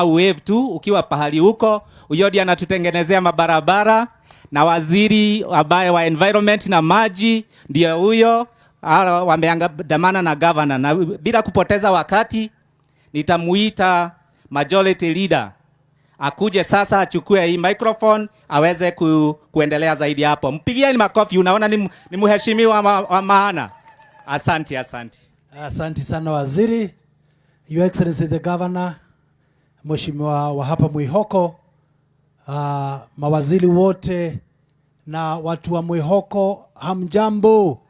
wave tu ukiwa pahali huko, Uyodi anatutengenezea mabarabara, na waziri ambaye wa environment na maji ndio huyo, wameandamana na governor. Na bila kupoteza wakati nitamuita majority leader akuje sasa achukue hii microphone aweze kuendelea zaidi hapo. Mpigieni makofi, unaona ni mheshimiwa wa maana. Asante. Asante sana waziri. Your Excellency the Governor, mheshimiwa wa hapa Mwihoko, mawaziri wote na watu wa Mwihoko, hamjambo.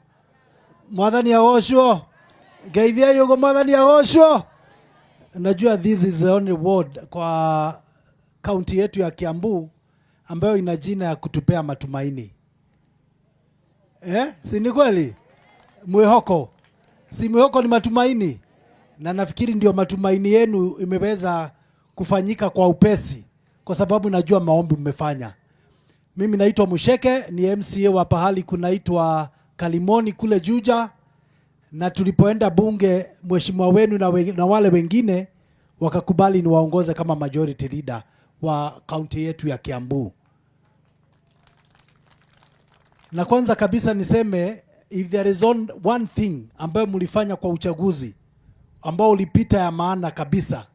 Mwathani ya osho. Geithia yugo mwathani ya osho. Najua this is the only ward kwa county yetu ya Kiambu ambayo ina jina ya kutupea matumaini. Si ni kweli? Mwihoko. Si Mwihoko ni matumaini? Na nafikiri ndio matumaini yenu imeweza kufanyika kwa upesi, kwa sababu najua maombi mmefanya. Mimi naitwa Musheke, ni MCA wa pahali kunaitwa Kalimoni kule Juja, na tulipoenda bunge mheshimiwa wenu na wale wengine wakakubali ni waongoze kama majority leader wa county yetu ya Kiambu. Na kwanza kabisa niseme, if there is one thing ambayo mlifanya kwa uchaguzi ambao ulipita ya maana kabisa,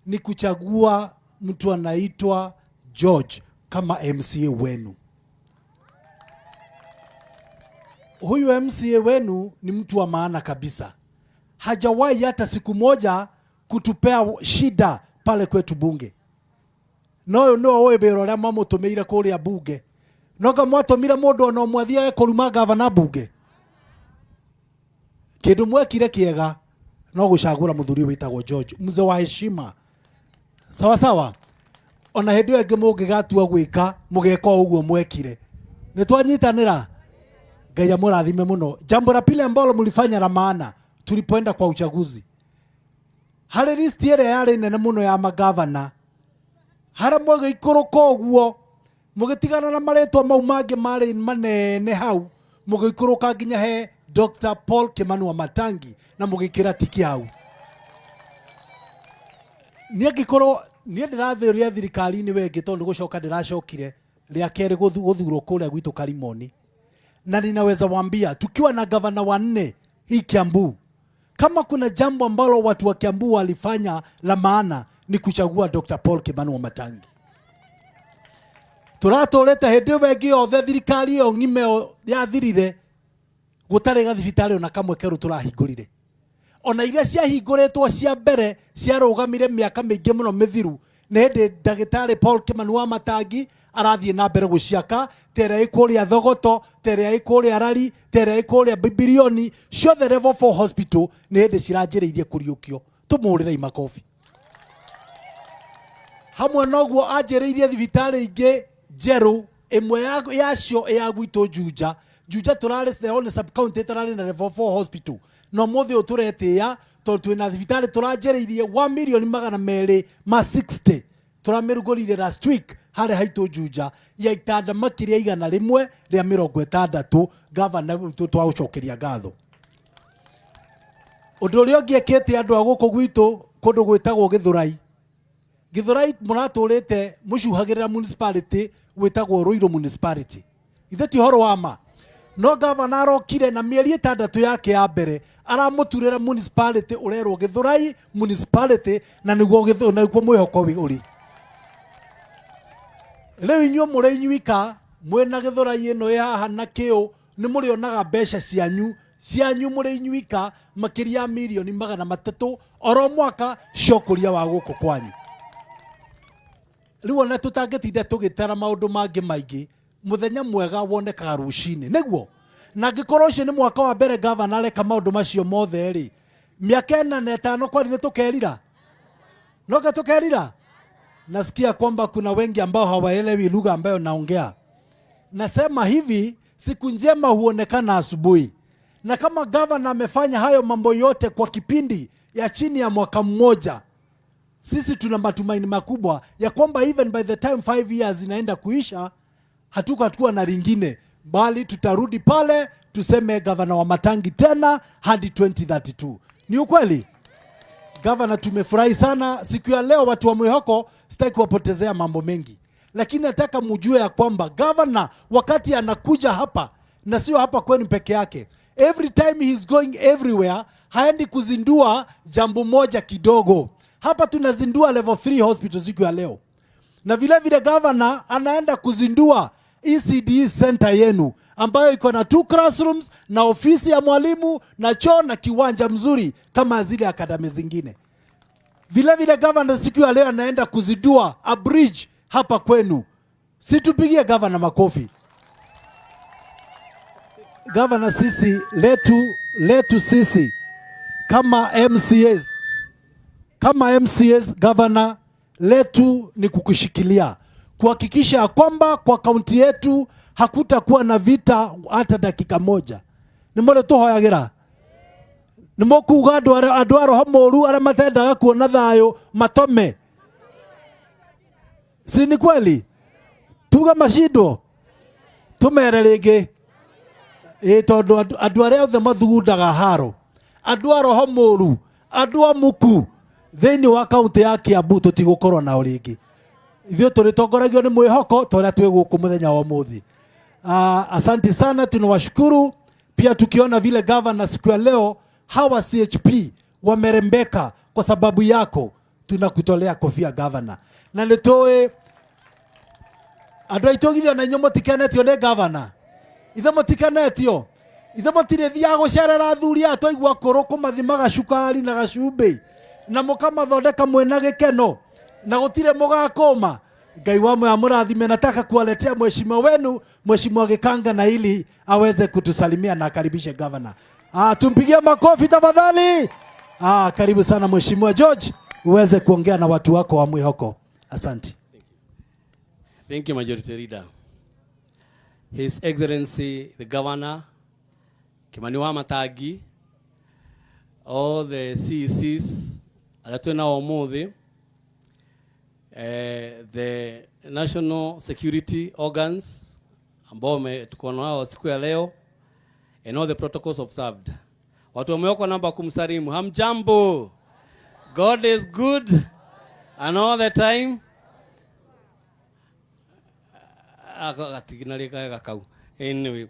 ni kuchagua mtu anaitwa George kama MCA wenu. Huyu MCA wenu ni mtu wa maana kabisa. Hajawahi hata siku moja kutupea shida pale kwetu bunge. No oe bero la mamo tomeira kule ya bunge. Noga mwatomira modo no mwathia kuruma gavana bunge. Kindu mwekire kiega no gucagura muthuri witagwo George, mzee wa heshima. Sawa. Ona hindu enge mungigatua gwika mugeka uguo mwekire. Nitwanyitanira. Ngai amurathime muno. Jambo la pili ambalo mlifanya la maana tulipoenda kwa uchaguzi, hale list yere yale nene muno ya magavana, hara mwage ikoroka uguo mugitigana na maretwa mau mange mari manene hau, mugikoroka nginya he Dr. Paul Kimani wa Matangi na mugikira tiki hau. Niagikoro nie ndirathiria thirikari ni wenge tondu gucoka ndiracokire ria keri guthurwo kuria gwitu Kalimoni. Na ninaweza waambia tukiwa na gavana wanne hii Kiambu, kama kuna jambo ambalo watu wa Kiambu walifanya la maana ni kuchagua Dr. Paul Kimani wa Matangi. Turatoleta hende wengi othe thirikari yo ngime ya thirire gutare gathibitari na kamwe keru turahingurire. Ona iria cia hinguretwo cia mbere cia rugamire miaka mingi muno mithiru ne hende Dagitari Paul Kimani wa Matangi arathie na mbere guciaka, tere ikuria Thogoto, tere ikuria Rari, tere ikuria Bibilioni, ciothe level 4 hospital ne hende ciranjiriirie kuriukio. Tumurire makofi. Hamwe noguo anjiriirie thibitari ingi jeru, imwe yacio ya gwitu Juja turare the only sub county turare na level 4 hospital. No muthi uturetia to twina thibitari turanjiriirie 1,260,000 turamirugorire last week hare haitu Juja ya itanda makiria igana rimwe ria 60 governor twaucokeria gatho. Undu uri ongiekete andu aguko gwitu kundu gwitagwo Githurai muraturite mucuhagirira municipality gwitagwo Ruiru municipality. Ithe ti horo wa ma. No governor arokire na mieri 6 yake ya mbere aramuturira municipality urerwo Githurai municipality na niguo Mwihoko uri. Leo inyo muri inyuika mwena Githurai ino ya haha na kio ni muri onaga mbeca cianyu muri inyuika makiria milioni 300 oro mwaka cokuria wa guku kwanyu. Riu ona tutangitinda tugitara maundu mangi maingi, muthenya mwega wonekaga rucini niguo. Na gikorwo cio ni mwaka wa mbere governor areka maundu macio mothe ri, miaka 4-5 kwani tukerira noga tukerira. Nasikia kwamba kuna wengi ambao hawaelewi lugha ambayo naongea. Nasema hivi, siku njema huonekana asubuhi. Na kama governor amefanya hayo mambo yote kwa kipindi ya chini ya mwaka mmoja, sisi tuna matumaini makubwa ya kwamba even by the time 5 years inaenda kuisha, hatukuwa na lingine, bali tutarudi pale tuseme governor wa Matangi tena hadi 2032. Ni ukweli? Governor, tumefurahi sana siku ya leo. Watu wa Mwihoko sitaki kuwapotezea mambo mengi, lakini nataka mjue ya kwamba governor wakati anakuja hapa, na sio hapa kwenu peke yake, every time he is going everywhere, haendi kuzindua jambo moja kidogo. Hapa tunazindua level 3 hospital siku ya leo, na vile vile governor anaenda kuzindua ECD center yenu ambayo iko na 2 classrooms na ofisi ya mwalimu na choo na kiwanja mzuri kama zile akademi zingine. Vile vile governor siku ya leo anaenda kuzindua a bridge hapa kwenu. Situpigie governor makofi. Governor, sisi letu sisi kama MCAs governor, letu ni kukushikilia, kuhakikisha kwamba kwa kaunti yetu hakutakuwa na vita hata dakika moja. Nimole tuhoyagira nimokuga andu aroho moru ara matendaga kuona thayo matome. Si ni kweli? Tuga mashindo tumere ringi tondu andu aria othe mathugundaga haro, andu aroho moru, andu amuku thiini wa kaunti ya Kiambu tutigukorwo nao ringi. Ithio turitongoragio ni Mwihoko toria twi guku muthenya wa muthi. Asanti sana, tunawashukuru pia. Tukiona vile governor siku ya leo hawa CHP wamerembeka kwa sababu yako, tunakutolea kofia governor. Na nitoe andu aitogithio na nyomo tikenetio ne governor. Ithe motikenetio, ithe motirithia gucerera athuri atu igwa kuru kumathimaga cukari na gacumbi na mukamathondeka mwena gikeno na gutire mugakoma. Ngai wa moyo amurathime. Nataka kuwaletea mheshimiwa wenu, Mheshimiwa Gikanga, na ili aweze kutusalimia na akaribishe governor. Tumpigie makofi tafadhali. Karibu sana Mheshimiwa George, uweze kuongea na watu wako wa Mwihoko. Asante. Thank you, Majority Leader. His Excellency the Governor Kimani wa Matagi, all the CECs alatwena omuthi, the national security organs ambao tuko nao siku ya leo, and all the protocols observed. Watu wamewekwa namba kumsalimu. Hamjambo. God is good and all the time. Anyway,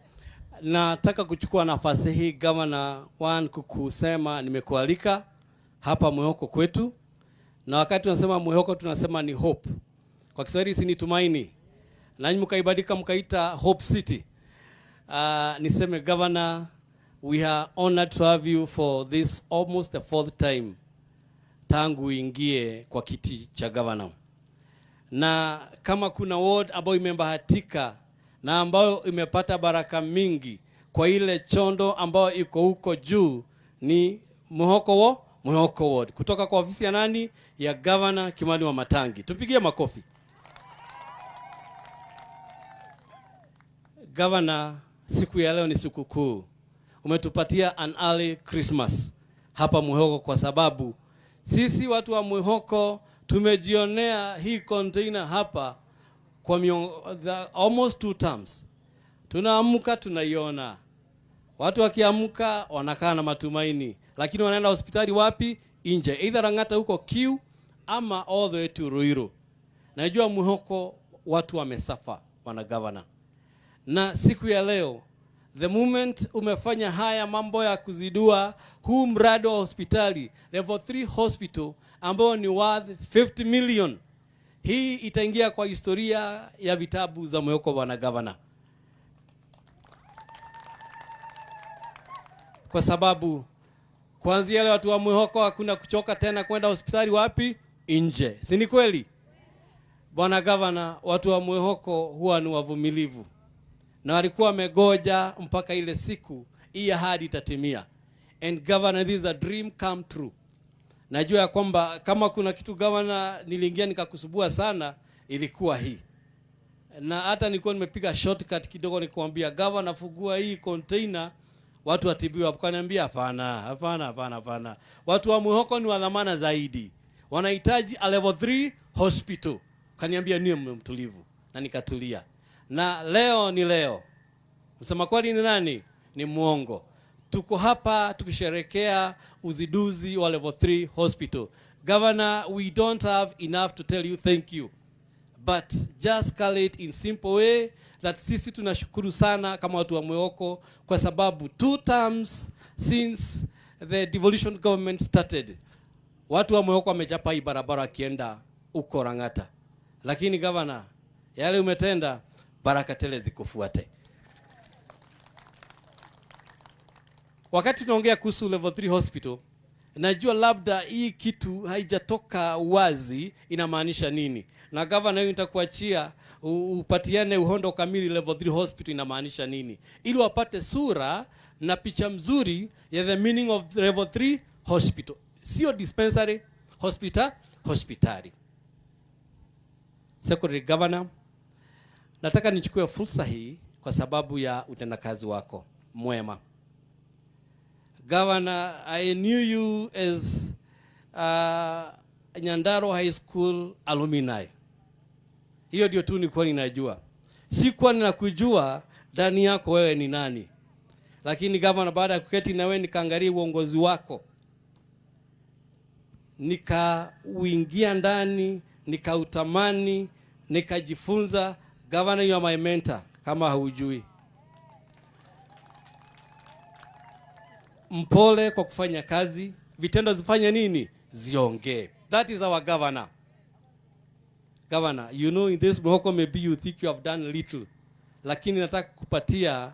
nataka kuchukua nafasi hii Governor kukusema nimekualika hapa Mwihoko kwetu, na wakati tunasema Mwihoko tunasema ni hope. Kwa Kiswahili si ni tumaini, na mkaibadika mkaita Hope City. Niseme Governor, we are honored to have you for this almost the 4th time tangu uingie kwa kiti cha governor. Na kama kuna ward ambayo imebahatika na ambayo imepata baraka mingi kwa ile chondo ambayo iko huko juu, ni Mwihoko ward, kutoka kwa ofisi ya nani? Ya Governor Kimani wa Matangi. Tupigie makofi. Governor, siku ya leo ni siku kuu. Umetupatia an early Christmas hapa Mwihoko, kwa sababu sisi watu wa Mwihoko tumejionea hii container hapa kwa almost 2 terms. Tunaamka tunaiona. Watu wakiamka wanakaa na matumaini, lakini wanaenda hospitali wapi? Nje, either Rangata huko Kiu ama all the way to Ruiru. Najua Mwihoko watu wamesafa, wana governor. Na siku ya leo, the moment umefanya haya mambo ya kuzidua huu mradi wa hospitali, level 3 hospital ambao ni worth 50 million, hii itaingia kwa historia ya vitabu za Mwihoko, bwana governor. Kwa sababu kuanzia leo watu wa Mwihoko hakuna kuchoka tena kwenda hospitali wapi? Nje. Si ni kweli? Bwana governor, watu wa Mwihoko huwa ni wavumilivu, na walikuwa wamegoja mpaka ile siku hii ahadi itatimia. And governor, this is a dream come true. Najua ya kwamba kama kuna kitu governor niliingia nikakusubua sana, ilikuwa hii. Na hata nilikuwa nimepiga shortcut kidogo nikwambia governor, fungua hii container watu watibiwa. Akaniambia hapana. Watu wa Mwihoko ni wa dhamana zaidi, wanahitaji a level 3 hospital. Kaniambia niwe mtulivu, na nikatulia. Na leo ni leo. Msema kweli ni nani? Ni muongo. tuko hapa tukisherekea uzinduzi wa level 3 hospital. Governor, we don't have enough to tell you thank you, but just call it in simple way that sisi tunashukuru sana kama watu wa Mwehoko, kwa sababu 2 terms since the devolution government started, watu wa Mwehoko wamechapa hii barabara akienda uko Rangata. Lakini governor, yale umetenda, baraka tele zikufuate. Wakati tunaongea kuhusu level 3 hospital, najua labda hii kitu haijatoka wazi inamaanisha nini. Na governor, nitakuachia upatiane uhondo kamili level 3 hospital inamaanisha nini, ili wapate sura na picha mzuri ya the meaning of level 3 hospital. Sio dispensary, hospitali. Secretary Governor, nataka nichukue fursa hii kwa sababu ya utendakazi wako mwema. Governor, I knew you as Nyandaro High School alumni. Hiyo ndio tu nilikuwa ninajua. Sikuwa ninakujua ndani yako wewe ni nani. Lakini governor, baada ya kuketi na wewe nikaangalia uongozi wako, nikauingia ndani, nikautamani, nikajifunza. Governor, you are my mentor kama haujui. Mpole kwa kufanya kazi, vitendo zifanye nini? Ziongee. That is our governor. Governor, you know in this Mwehoko maybe you think you have done little, lakini nataka kupatia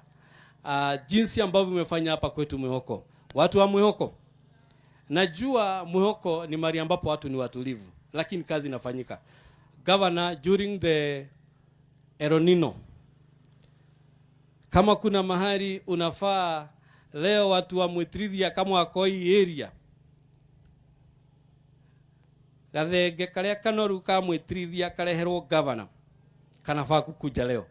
jinsi ambavyo umefanya hapa kwetu Mwehoko. Watu wa Mwehoko, najua Mwehoko ni mahali ambapo watu ni watulivu, lakini kazi inafanyika. Governor, during the El Nino, kama kuna mahali unafaa leo watu wa Mwitithia kama wako hii area, gathenge karia kanoru ka Mwitithia kareherwo governor, kanafaa kukuja leo.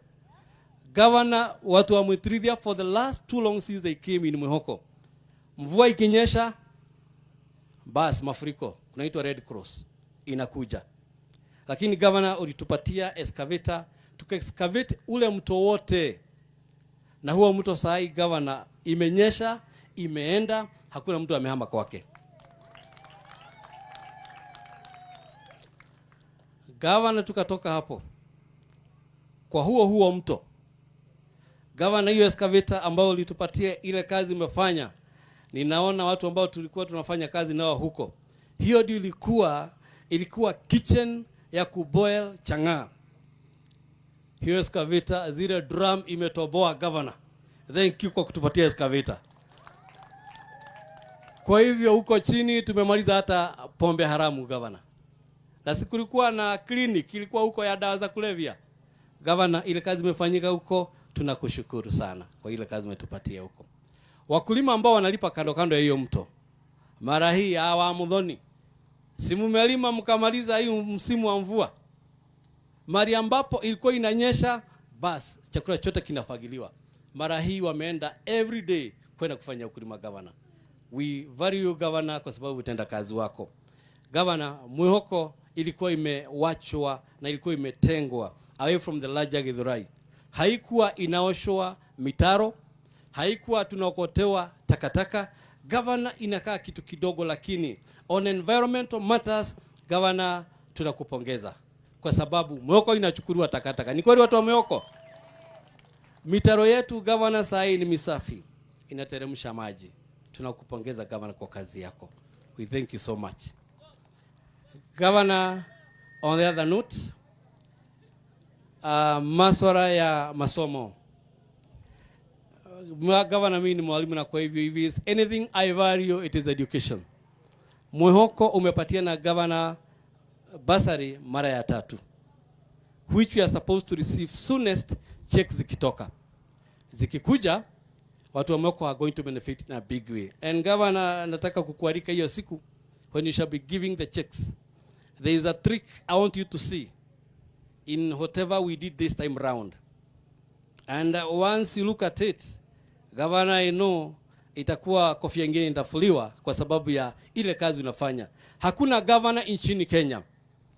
Governor, watu wa Mwitithia for the last 2 long since they came in Mwehoko, mvua ikinyesha bas mafuriko, kunaitwa Red Cross inakuja. Lakini governor, ulitupatia excavator tukaexcavate ule mto wote, na huo mto sahi governor imenyesha, imeenda, hakuna mtu amehama kwake. Governor, tukatoka hapo kwa huo mto. Governor, hiyo excavator ambao ulitupatia ile kazi umefanya. Ninaona watu ambao tulikuwa tunafanya kazi nao huko. Hiyo ndio ilikuwa kitchen ya kuboil chang'aa. Hiyo excavator, zile drum imetoboa governor. Thank you kwa kutupatia excavator. Kwa hivyo huko chini tumemaliza hata pombe haramu governor. Na siku kulikuwa na clinic ilikuwa huko ya dawa za kulevya. Governor, ile kazi imefanyika huko, tunakushukuru sana kwa ile kazi umetupatia huko. Wakulima ambao wanalipa kando ya hiyo mto, mara hii hawa Mudhoni, si mmelima mkamaliza hii msimu wa mvua, mari ambapo ilikuwa inanyesha bas chakula chote kinafagiliwa. Mara hii wameenda every day kwenda kufanya ukulima governor. We value you governor kwa sababu utenda kazi wako. Governor, Mwehoko ilikuwa imewachwa na ilikuwa imetengwa away from the larger Githurai. Haikuwa inaoshwa mitaro, haikuwa tunaokotewa takataka. Governor, inakaa kitu kidogo, lakini on environmental matters governor tunakupongeza kwa sababu Mwehoko inachukuliwa takataka. Ni kweli watu wa Mwehoko? Mitaro yetu governor saa hii ni misafi, inateremsha maji. Tunakupongeza governor kwa kazi yako. We thank you so much. Governor, on the other note, maswala ya masomo. Governor, mimi ni mwalimu na kwa hivyo if is anything I value it is education. Mwehoko umepatia na governor bursary mara ya 3, which we are supposed to receive soonest checks zikitoka. Zikikuja watu wa Mwehoko are going to benefit in a big way. And governor, nataka kukualika hiyo siku when you shall be giving the checks. There is a trick I want you to see in whatever we did this time round. And once you look at it, governor, I know itakuwa kofia nyingine itafuliwa kwa sababu ya ile kazi unafanya. Hakuna governor nchini Kenya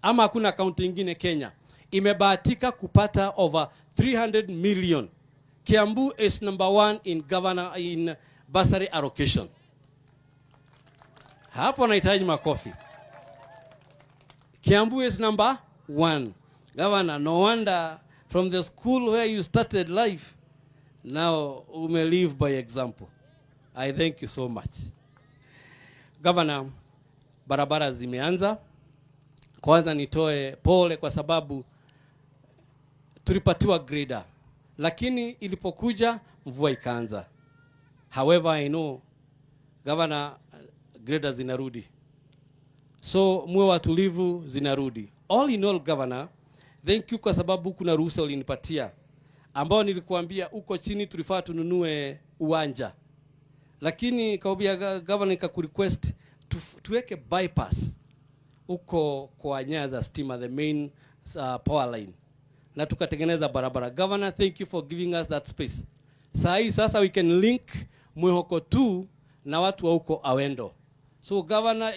ama hakuna county nyingine Kenya imebahatika kupata over 300 million. Kiambu is number 1 in governor in bursary allocation. Hapo nahitaji makofi. Kiambu is number 1. Governor, no wonder from the school where you started life, now you may live by example. I thank you so much. Governor, barabara zimeanza. Kwanza nitoe pole kwa sababu tulipatiwa grader, lakini ilipokuja mvua ikaanza. However, I know Governor, grader zinarudi, so muwe watulivu, zinarudi. All in all, Governor, thank you kwa sababu kuna ruhusa ulinipatia ambao nilikuambia uko chini tulifaa tununue uwanja, lakini kaubia Governor nikakurequest tuweke bypass uko kwa nyaya za stima, the main power line, na tukatengeneza barabara. Governor, thank you for giving us that space. Sasa we can link Mwihoko 2 na watu wa huko Awendo. So Governor,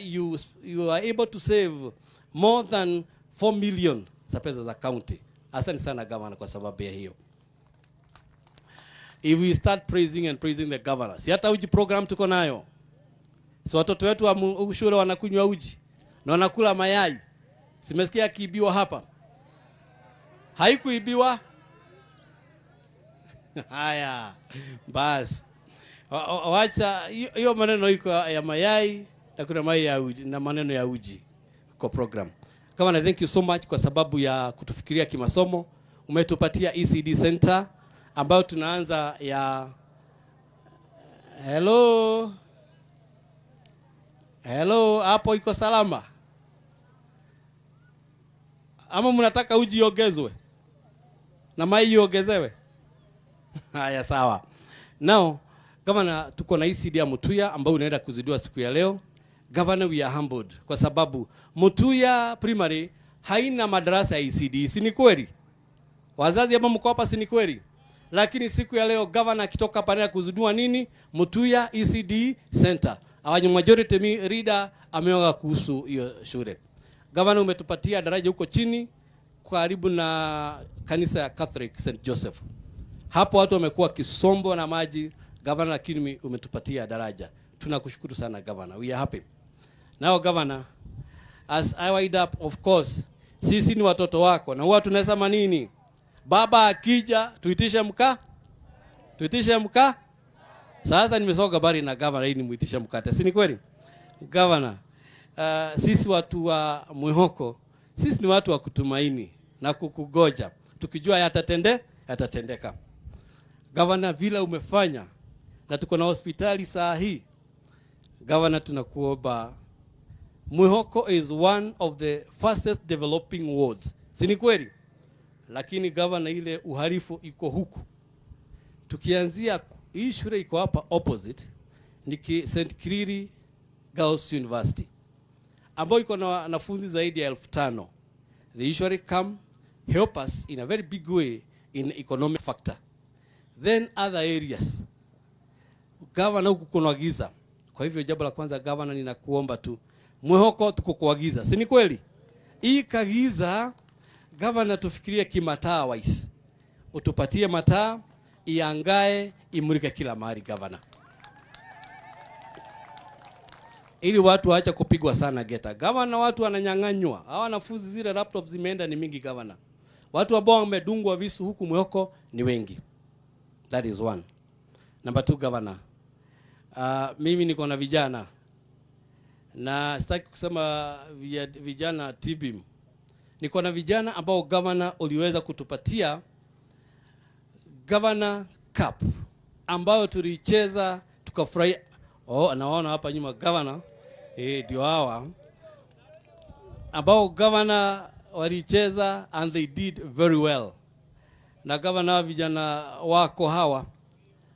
you are able to save more than 4 million za pesa za county. Asante sana Governor kwa sababu ya hiyo. If we start praising the governor, si hata uji program tuko nayo. So watoto wetu wa shule wanakunywa uji na wanakula mayai. Simesikia kiibiwa hapa. Haikuibiwa? Haya. Bas. Wacha hiyo maneno iko ya mayai na kuna mayai ya uji na maneno ya uji kwa program. Governor, thank you so much kwa sababu ya kutufikiria kimasomo. Umetupatia ECD center ambayo tunaanza ya hello hapo iko salama ama mnataka uji iongezwe na mai iongezewe? Haya, sawa. Now Governor, tuko na ECD ya Mutuya ambao unaenda kuzidua siku ya leo. Governor, we are humbled kwa sababu Mutuya primary haina madarasa ya ECD. Si ni kweli? Wazazi ambao mko hapa, si ni kweli? Lakini siku ya leo Governor akitoka pale kuzidua nini? Mutuya ECD Center. Our majority reader ameoga kuhusu hiyo shule. Governor, umetupatia daraja huko chini karibu na kanisa ya Catholic St. Joseph. Hapo watu wamekuwa kisombo na maji. Governor, lakini umetupatia daraja. Tunakushukuru sana Governor. We are happy. Now Governor, as I wind up, of course, sisi ni watoto wako na huwa tunasema nini? Baba akija tuitishe mkaa. Tuitishe mkaa. Sasa nimesoga bari na Governor hii nimuitishe mkate. Si ni kweli? Governor, sisi watu wa Mwihoko, sisi ni watu wa kutumaini na kukugoja. Tukijua yatatendeka. Governor, vile umefanya na tuko na hospitali saa hii. Governor, tunakuomba, Mwihoko is one of the fastest developing wards. Si ni kweli? Lakini Governor, ile uharifu iko huku. Tukianzia hii shule iko hapa opposite ni St. Kiriri Girls University ambao iko na wanafunzi zaidi ya 1500. They usually come help us in a very big way in economic factor. Then other areas. Governor, huku kuna giza. Kwa hivyo jambo la kwanza Governor, ninakuomba tu Mwihoko tuko kwa giza. Si ni kweli? Hii kagiza Governor, tufikirie kimataa wise. Utupatie mataa iangae imulike kila mahali Governor. Ili watu waacha kupigwa sana geta. Governor, watu wananyang'anywa. Hawa wanafunzi zile laptops zimeenda ni mingi Governor. Watu ambao wamedungwa visu huku Mwihoko ni wengi. That is one. Number 2 Governor. Mimi niko na vijana. Na sitaki kusema vijana TBM. Niko na vijana ambao Governor uliweza kutupatia Governor Cup ambayo tulicheza tukafurahi. Anaona hapa nyuma Governor ndio hawa ambao Governor walicheza and they did very well. Na Governor, vijana wako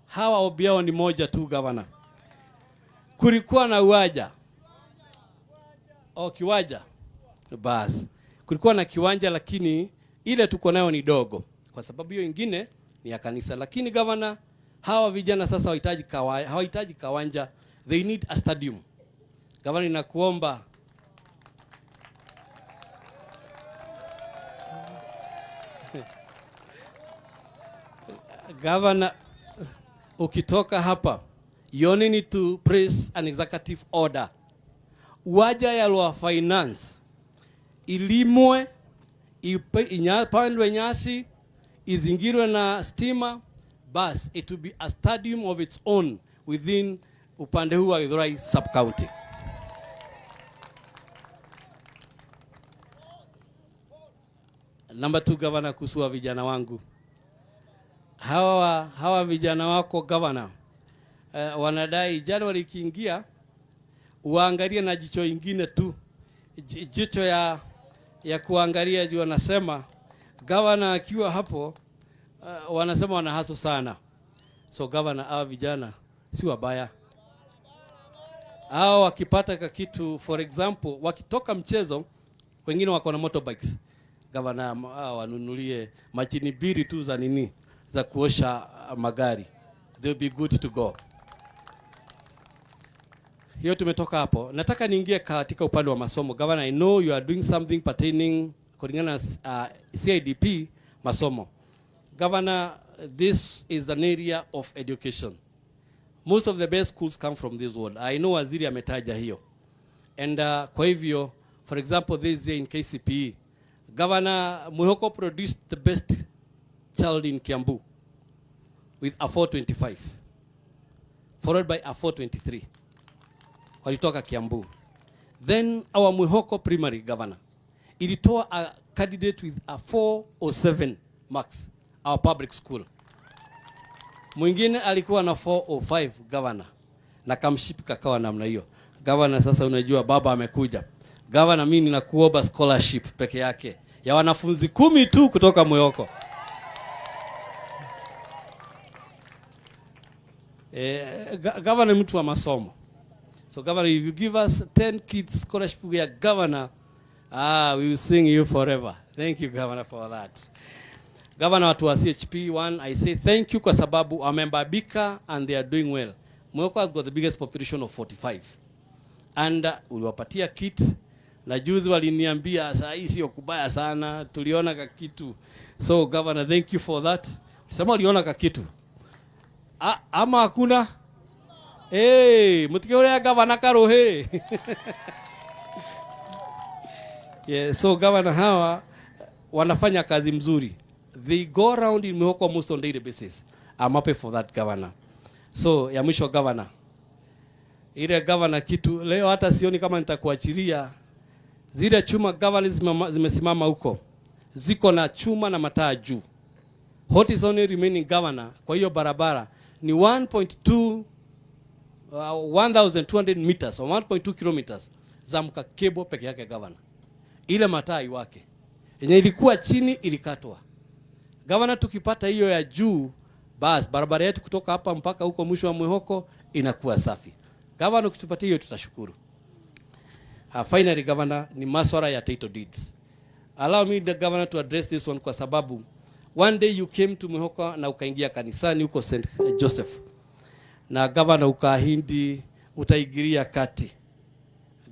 hawa obiao ni moja tu Governor. Kulikuwa na uwanja. Kiwanja. Bas. Kulikuwa na kiwanja lakini ile tuko nayo ni dogo. Kwa sababu hiyo ingine ni ya kanisa. Lakini Governor, hawa vijana sasa hawahitaji kawanja. They need a stadium. Governor, ninakuomba Governor, ukitoka hapa you only need to press an executive order. Uwaja ya law finance ilimwe, pandwe nyasi, izingirwe na stima, bas it will be a stadium of its own within upande huu wa Githurai sub-county. Number 2, Governor, kuhusu vijana wangu. Hawa vijana wako Governor, wanadai Januari ikiingia uangalie na jicho ingine tu, jicho ya kuangalia juu. Wanasema Governor akiwa hapo, wanasema wanahaso sana. So Governor, hawa vijana si wabaya. Hao wakipata kitu, for example, wakitoka mchezo, wengine wako na motorbikes, Governor wanunulie machini biri tu za nini, za kuosha magari. They'll be good to go. Hiyo tumetoka hapo. Nataka niingie katika upande wa masomo. Governor, I know you are doing something pertaining kulingana na CIDP masomo. Governor, this is an area of education. Most of the best schools come from this world. I know waziri ametaja hiyo. And kwa hivyo, for example, this year in KCPE, Governor Muhoko produced the best child in KIAMBU with a 425, followed by a 423. Walitoka KIAMBU. Then our Muhoko primary, Governor, ilitoa a candidate with a 407 marks, our public school. Mwingine alikuwa na 405, Governor, na kamshipi kakawa namna hiyo. Governor, sasa unajua baba amekuja. Governor, mimi ninakuomba scholarship peke yake ya wanafunzi 10 tu kutoka Muhoko. Governor mtu wa masomo. So Governor, if you give us 10 kids scholarship, we are Governor, we will sing you forever. Thank you, Governor, for that. Governor watu wa CHP1, I say thank you kwa sababu wamembabika and they are doing well. Muhoko has got the biggest population of 45. And uliwapatia kit, na juzi waliniambia saa hii sio kubaya sana, tuliona kakitu. So Governor, thank you for that. Sema uliona kakitu. Ama hakuna? Mutikiolea Governor karohe. Yeah, so Governor hawa wanafanya kazi mzuri. They go around in Muhoko almost on daily basis. I'm happy for that, Governor. So ya mwisho, Governor, ile Governor kitu leo hata sioni kama nitakuachilia. Zile chuma Governor zimesimama huko, ziko na chuma na mataa juu. What is only remaining, Governor, kwa hiyo barabara ni 1200 meters or 1.2 kilometers za mkakebo peke yake, Governor. Ile mataa iwake yenye ilikuwa chini ilikatwa. Governor, tukipata hiyo ya juu, basi barabara yetu kutoka hapa mpaka huko mwisho wa Muhoko inakuwa safi. Governor, ukitupatia hiyo tutashukuru. Finally, Governor, ni masuala ya title deeds. Allow me, the Governor, to address this one kwa sababu one day you came to Muhoko na ukaingia kanisani huko St. Joseph. Na Governor ukaahidi utaigiria kati.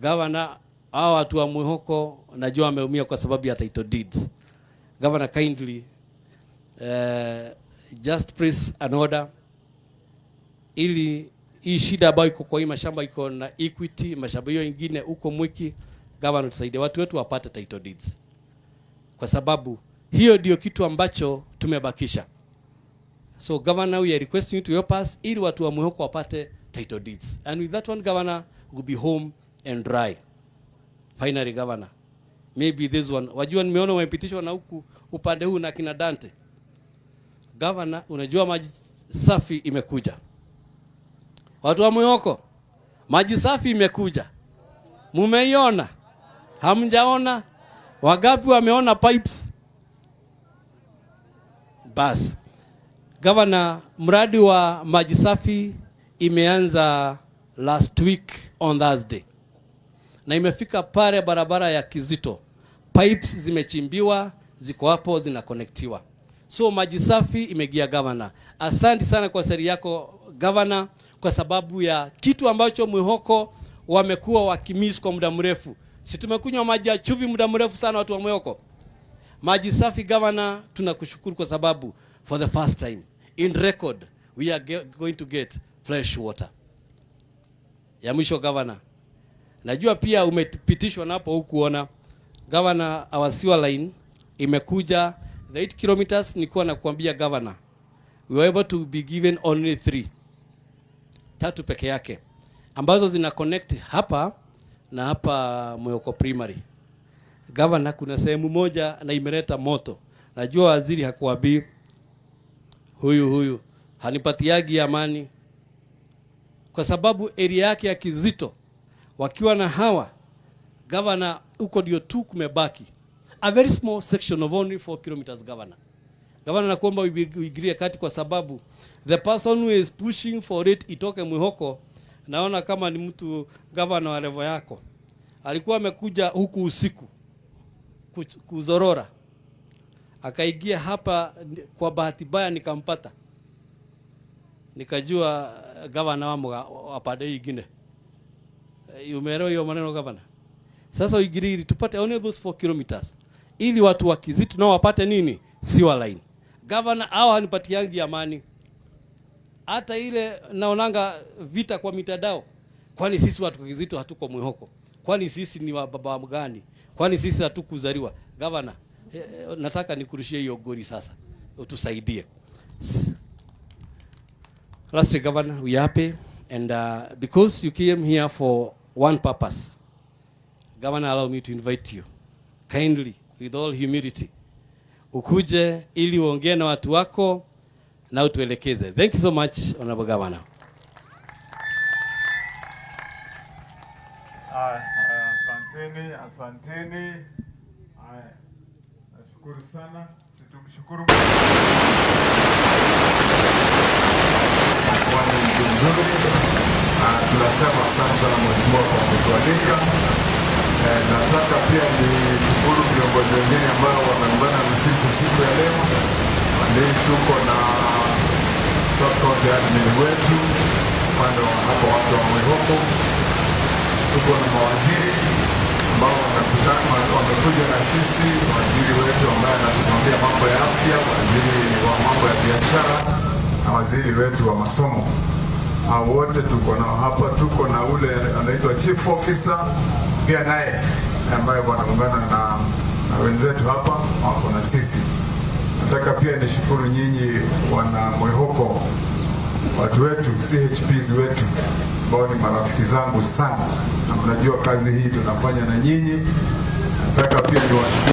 Governor, hao watu wa Muhoko najua wameumia kwa sababu ya title deeds. Governor, kindly just press an order ili hii shida ambayo iko kwa hii mashamba iko na equity, mashamba hiyo ingine huko Mwiki. Governor, tusaidie watu wetu wapate title deeds, kwa sababu hiyo ndio kitu ambacho tumebakisha. So Governor, we are requesting you to help us ili watu wa Muhoko wapate title deeds. And with that one, Governor, will be home and dry. Finally, Governor, maybe this one, wajua nimeona wamepitishwa na huku upande huu na kina Dante. Governor, unajua maji safi imekuja. Watu wa Muhoko, maji safi imekuja. Mumeiona? Hamjaona? Wagapi wameona pipes? Bas. Governor, mradi wa maji safi imeanza last week on Thursday. Na imefika pale barabara ya Kizito. Pipes zimechimbiwa, ziko hapo zinakonektiwa. So maji safi imegia, Governor. Asante sana kwa seri yako, Governor, kwa sababu ya kitu ambacho Muhoko wamekuwa wakimiss kwa muda mrefu. Si tumekunywa maji ya chumvi muda mrefu sana watu wa Muhoko. Maji safi, Governor, tunakushukuru kwa sababu for the first time in record we are going to get fresh water. ya mwisho governor. Najua pia umepitishwa napo hukuona governor our sewer line imekuja the 8 kilometers. Nilikuwa nakuambia governor we were able to be given only 3 peke yake ambazo zina connect hapa na hapa Mwehoko primary. Governor, kuna sehemu moja na imeleta moto. Najua waziri hakuwabii huyu hanipatiagi amani kwa sababu area yake ya Kizito wakiwa na hawa governor huko ndio tu kumebaki a very small section of only 4 kilometers. Governor nakuomba uigirie kati kwa sababu the person who is pushing for it itoke Mwehoko, naona kama ni mtu governor wa level yako. Alikuwa amekuja huku usiku kuzorora, akaigia hapa kwa bahati mbaya nikampata, nikajua governor wa pande nyingine. Umeelewa hiyo maneno governor? Sasa uigiri tupate only those 4 kilometers ili watu wa Kizito nao wapate nini? Sewer line. Governor hao hanipatiangi amani. Hata ile naonanga vita kwa mitandao. Kwani sisi watu wa Kizito hatuko Mwehoko? Kwani sisi ni wa baba gani? Kwani sisi hatukuzaliwa? Governor, nataka nikurushie hiyo gori sasa. Utusaidie. Lastly, Governor, we are happy and because you came here for one purpose. Governor, allow me to invite you kindly with all humility. Ukuje ili uongee na watu wako na utuelekeze. Thank you so much, Honorable Governor. Asanteni. Nashukuru sana. Situmshukuru kwa nzuri. Tunasema asante sana mheshimiwa kwa kutualika. Nataka pia nishukuru viongozi wengine ambao wameungana na sisi siku ya leo. Leo tuko na sub-county admin wetu upande wa hapo watu wa Mwehoko. Tuko na mawaziri ambao wamekuja na sisi, waziri wetu ambaye anatusimamia mambo ya afya, waziri wa mambo ya biashara na waziri wetu wa masomo. Hao wote tuko nao hapa. Tuko na ule anaitwa chief officer pia naye ambaye wanaungana na wenzetu hapa wako na sisi. Nataka pia nishukuru nyinyi wana Mwehoko, watu wetu, CHPs wetu ambao ni marafiki zangu sana na mnajua kazi hii tunafanya na nyinyi. Nataka pia niwashukuru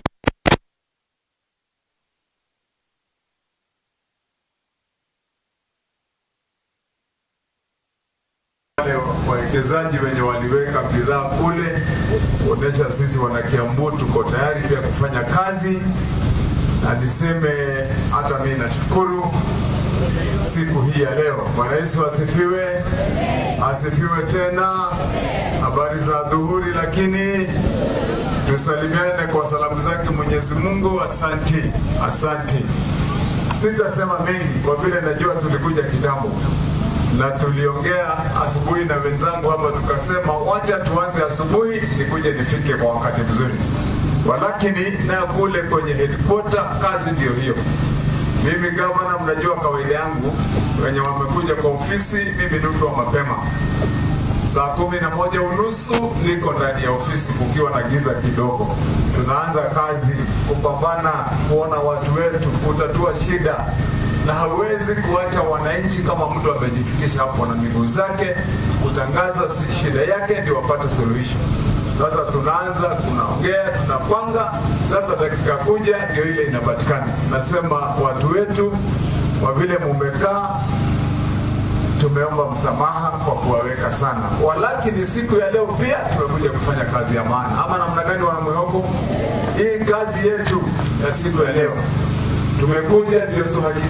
wawekezaji wenye waliweka bidhaa kule, kuonesha sisi wana Kiambu tuko tayari pia kufanya kazi. Na niseme hata mimi nashukuru siku hii ya leo. Bwana Yesu asifiwe. Asifiwe tena. Habari za dhuhuri, lakini tusalimiane kwa salamu zake Mwenyezi Mungu. Asante. Sitasema mengi kwa vile najua tulikuja kitambo na tuliongea asubuhi na wenzangu hapa, tukasema wacha tuanze asubuhi nikuje nifike kwa wakati mzuri. Walakini na kule kwenye headquarter kazi ndio hiyo. Mimi governor, mnajua kawaida yangu wenye wamekuja kwa ofisi, mimi ni mtu wa mapema. Saa 11:30 niko ndani ya ofisi kukiwa na giza kidogo. Tunaanza kazi kupambana kuona watu wetu kutatua shida, na hawezi kuacha wananchi kama mtu amejifikisha hapo na miguu zake kutangaza shida yake ndio wapate suluhisho. Sasa tunaanza, tunaongea, tunapanga, sasa dakika kuja ndio ile inapatikana. Nasema watu wetu kwa vile mumekaa, tumeomba msamaha kwa kuwaweka sana. Walakini siku ya leo pia tumekuja kufanya kazi ya maana. Ama namna gani wana Mwehoko? Hii kazi yetu ya siku ya leo tumekuja ndio tuhakikishe